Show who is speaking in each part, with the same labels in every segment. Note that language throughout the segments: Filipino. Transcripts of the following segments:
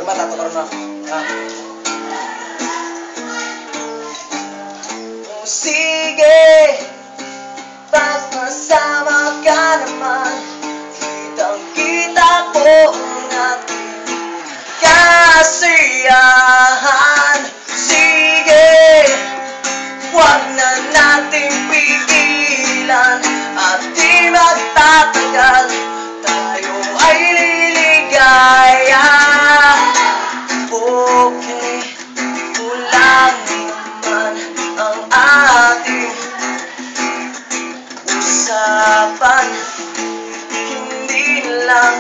Speaker 1: matataparan na. Oh, sige, pagmasama ka naman, kitang-kita ko ang ating kasiyahan. Sige, huwag na nating pigilan at di magtatagal, tayo ay liligaya. Okay, kulang naman ang ating usapan, hindi lang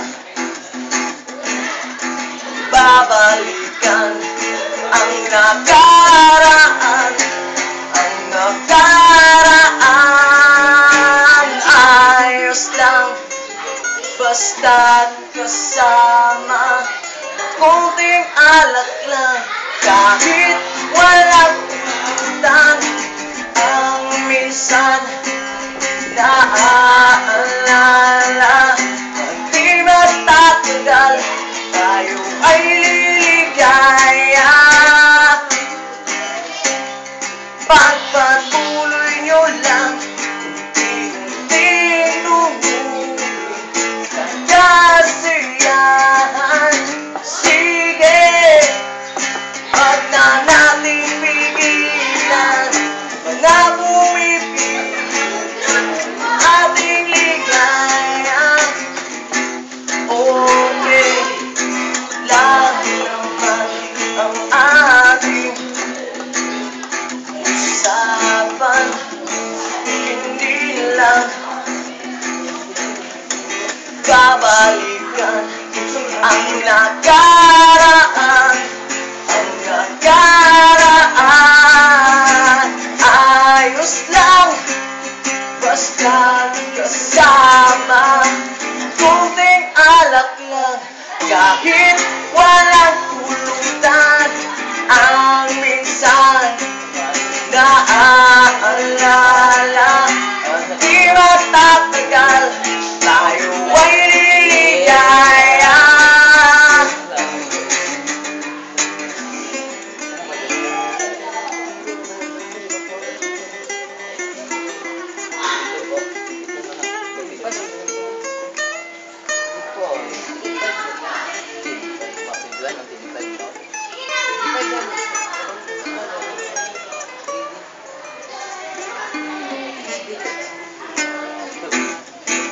Speaker 1: babalikan ang nakaraan. Ang nakaraan ayos lang, basta't kasama, konting alak lang, kahit walang putan. Ang minsan naaalala, at di matatagal, tayo ay liligaya. Pagpatuloy nyo lang, unti-unting lumuwi sa kasiyahan. Sige, wag na nating pigilan mga pumipili ating ligaya. Okay lang naman ang ating usapan, hindi lang babalikan ang nakaraan. Ang nakaraan ayos lang, basta't kasama, konting alak lang, kahit walang pulutan. Ang minsan naaalala, at di matatagal, tayo ay liligaya.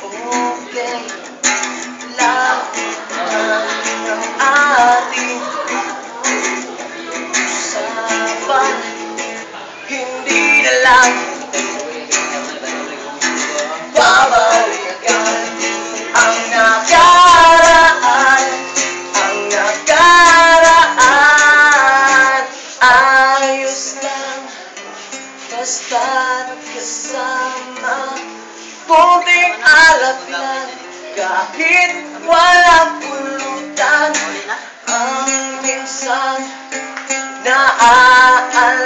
Speaker 1: Okay lang ang ating usapan, hindi na lang babalikan ang nakaraan. Ang nakaraan ayos lang, basta't kasama, konting alak lang, kahit walang pulutan. Ang minsan naaalala,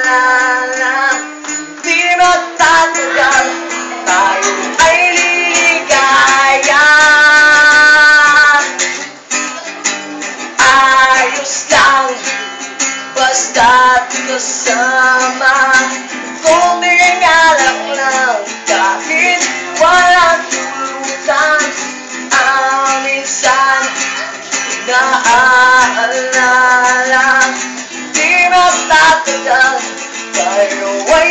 Speaker 1: di magtatagal, tayo ay liligaya. Ayos lang, basta't kasama, konting alak lang, kahit walang pulutan. Ang minsan naaalala, di magtatagal, tayo ay